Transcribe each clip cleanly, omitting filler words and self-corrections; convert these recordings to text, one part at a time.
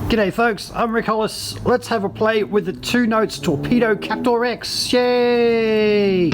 G'day folks, I'm Rick Hollis. Let's have a play with the 2 Notes Torpedo Captor X. Yay!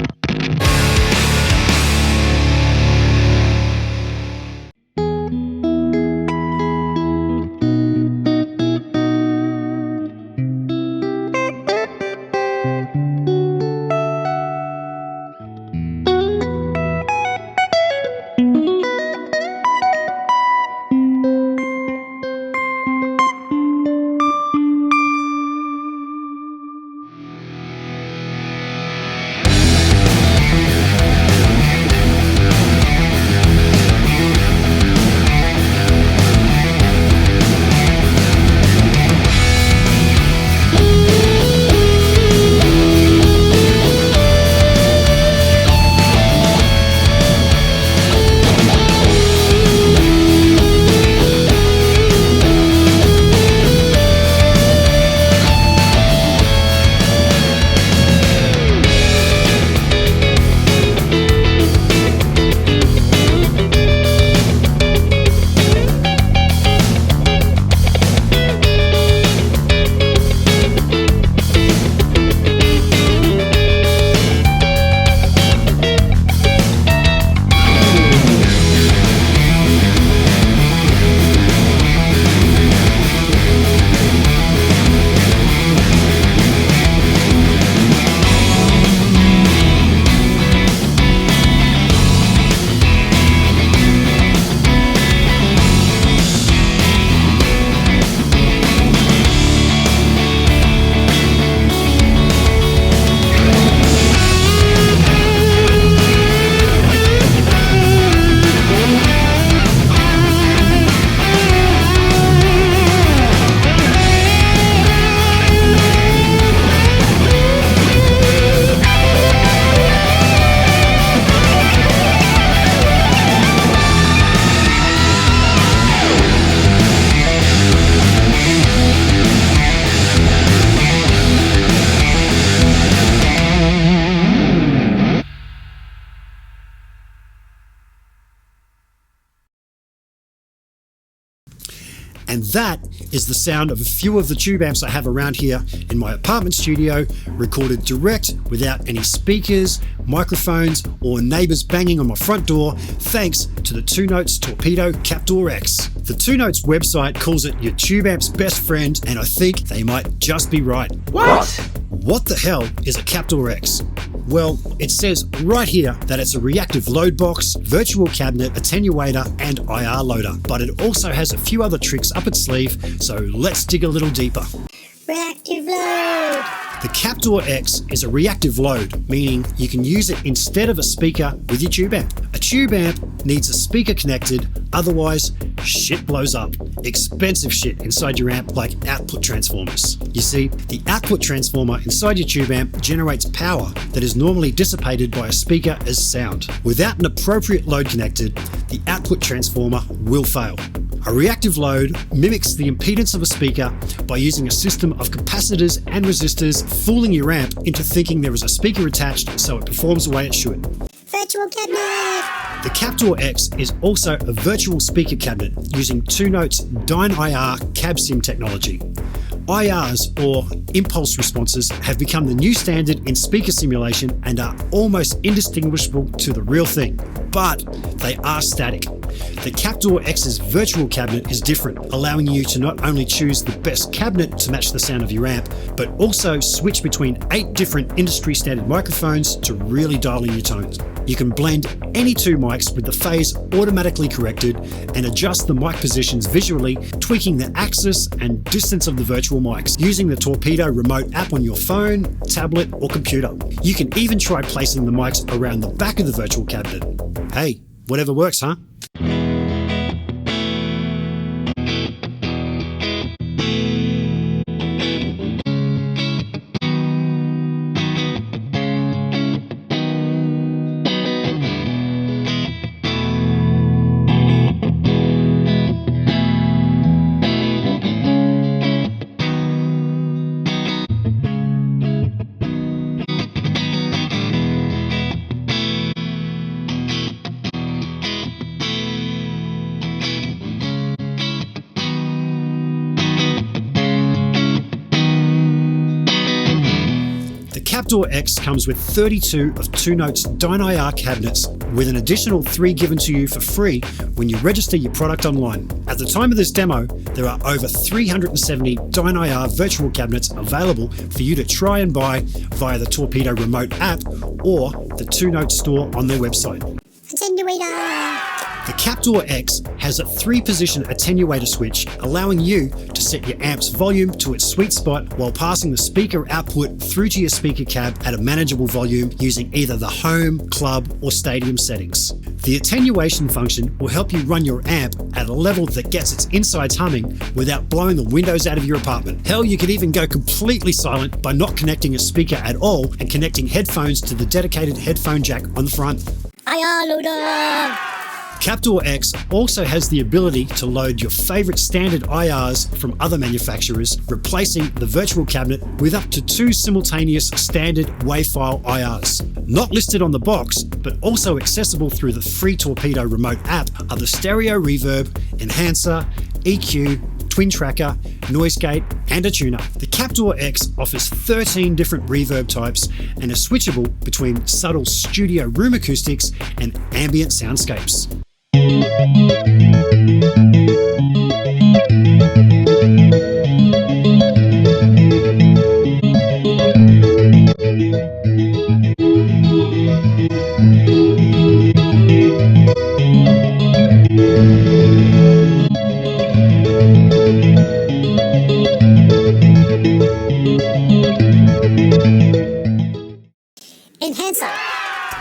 And that is the sound of a few of the tube amps I have around here in my apartment studio, recorded direct without any speakers, microphones, or neighbors banging on my front door, thanks to the 2 Notes Torpedo Captor X. The 2 Notes website calls it your tube amp's best friend, and I think they might just be right. What? What the hell is a Captor X? Well, it says right here that it's a reactive load box, virtual cabinet, attenuator, and IR loader. But it also has a few other tricks up its sleeve, so let's dig a little deeper. Reactive load! The Captor X is a reactive load, meaning you can use it instead of a speaker with your tube amp. A tube amp needs a speaker connected, otherwise shit blows up. Expensive shit inside your amp, like output transformers. You see, the output transformer inside your tube amp generates power that is normally dissipated by a speaker as sound. Without an appropriate load connected, the output transformer will fail. A reactive load mimics the impedance of a speaker by using a system of capacitors and resistors, fooling your amp into thinking there is a speaker attached so it performs the way it should. Virtual cabinet! The Captor X is also a virtual speaker cabinet using 2 Notes Dyne-IR cab sim technology. IRs, or impulse responses, have become the new standard in speaker simulation and are almost indistinguishable to the real thing, but they are static. The Captor X's virtual cabinet is different, allowing you to not only choose the best cabinet to match the sound of your amp, but also switch between 8 different industry standard microphones to really dial in your tones. You can blend any 2 mics with the phase automatically corrected and adjust the mic positions visually, tweaking the axis and distance of the virtual mics using the Torpedo remote app on your phone, tablet, or computer. You can even try placing the mics around the back of the virtual cabinet. Hey, whatever works, huh? Captor X comes with 32 of 2Note's DynIR cabinets, with an additional 3 given to you for free when you register your product online. At the time of this demo, there are over 370 DynIR virtual cabinets available for you to try and buy via the Torpedo remote app or the 2Note store on their website. Attenuator! The Captor X has a 3-position attenuator switch, allowing you to set your amp's volume to its sweet spot while passing the speaker output through to your speaker cab at a manageable volume using either the home, club, or stadium settings. The attenuation function will help you run your amp at a level that gets its insides humming without blowing the windows out of your apartment. Hell, you could even go completely silent by not connecting a speaker at all and connecting headphones to the dedicated headphone jack on the front. IR loader! Captor X also has the ability to load your favorite standard IRs from other manufacturers, replacing the virtual cabinet with up to 2 simultaneous standard WAV file IRs. Not listed on the box, but also accessible through the free Torpedo remote app are the stereo reverb, enhancer, EQ, twin tracker, noise gate, and a tuner. The Captor X offers 13 different reverb types and is switchable between subtle studio room acoustics and ambient soundscapes.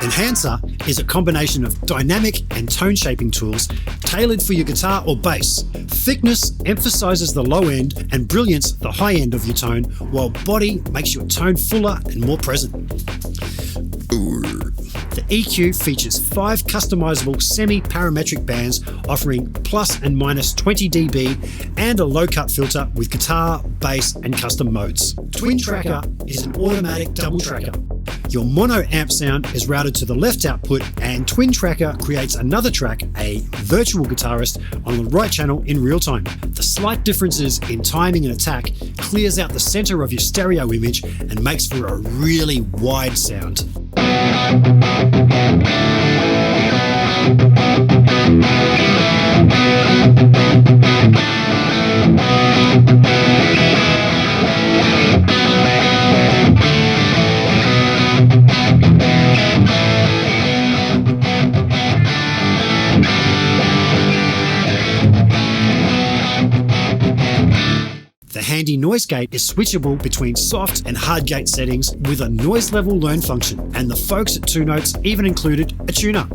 Enhancer is a combination of dynamic and tone shaping tools tailored for your guitar or bass. Thickness emphasizes the low end and brilliance the high end of your tone, while body makes your tone fuller and more present. The EQ features 5 customizable semi-parametric bands offering plus and minus 20 dB and a low-cut filter with guitar, bass, and custom modes. Twin Tracker is an automatic double tracker. Your mono amp sound is routed to the left output, and Twin Tracker creates another track, a virtual guitarist, on the right channel in real time. The slight differences in timing and attack clears out the center of your stereo image and makes for a really wide sound. The handy noise gate is switchable between soft and hard gate settings with a noise level learn function, and the folks at 2Notes even included a tuner.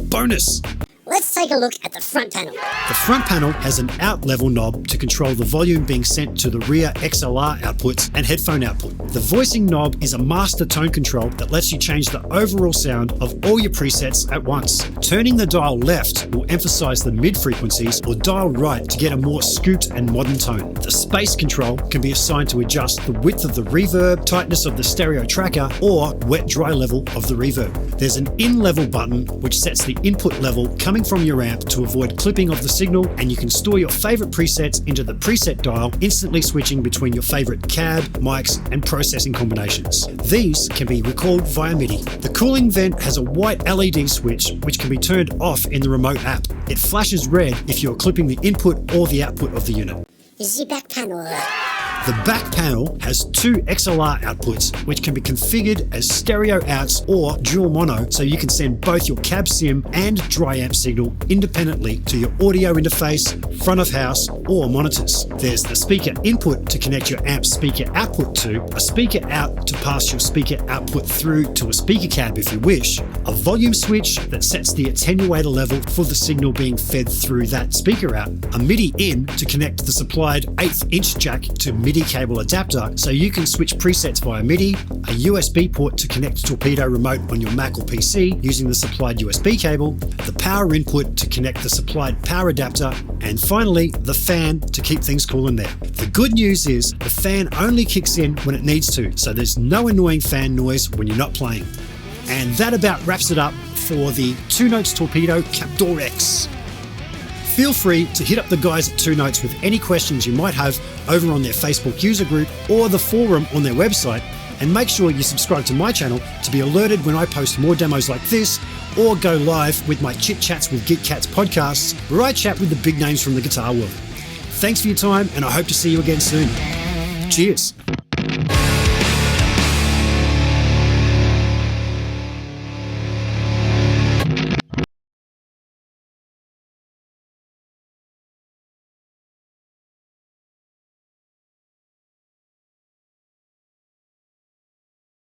Bonus! Let's take a look at the front panel. The front panel has an out level knob to control the volume being sent to the rear XLR outputs and headphone output. The voicing knob is a master tone control that lets you change the overall sound of all your presets at once. Turning the dial left will emphasize the mid frequencies, or dial right to get a more scooped and modern tone. The space control can be assigned to adjust the width of the reverb, tightness of the stereo tracker, or wet-dry level of the reverb. There's an in-level button which sets the input level coming from your amp to avoid clipping of the signal, and you can store your favorite presets into the preset dial, instantly switching between your favorite cab, mics, and processing combinations. These can be recalled via MIDI. The cooling vent has a white LED switch which can be turned off in the remote app. It flashes red if you're clipping the input or the output of the unit. The back panel. The back panel has 2 XLR outputs which can be configured as stereo outs or dual mono, so you can send both your cab sim and dry amp signal independently to your audio interface, front of house, or monitors. There's the speaker input to connect your amp speaker output to, a speaker out to pass your speaker output through to a speaker cab if you wish, a volume switch that sets the attenuator level for the signal being fed through that speaker out, a MIDI in to connect the supplied 1/8 inch jack to MIDI cable adapter so you can switch presets via MIDI, a USB port to connect Torpedo remote on your Mac or PC using the supplied USB cable, the power input to connect the supplied power adapter, and finally the fan to keep things cool in there. The good news is the fan only kicks in when it needs to, so there's no annoying fan noise when you're not playing. And that about wraps it up for the 2Notes Torpedo Captor X. Feel free to hit up the guys at 2Notes with any questions you might have over on their Facebook user group or the forum on their website, And make sure you subscribe to my channel to be alerted when I post more demos like this, or go live with my Chit Chats with Geek Cats podcasts, where I chat with the big names from the guitar world. Thanks for your time, and I hope to see you again soon. Cheers.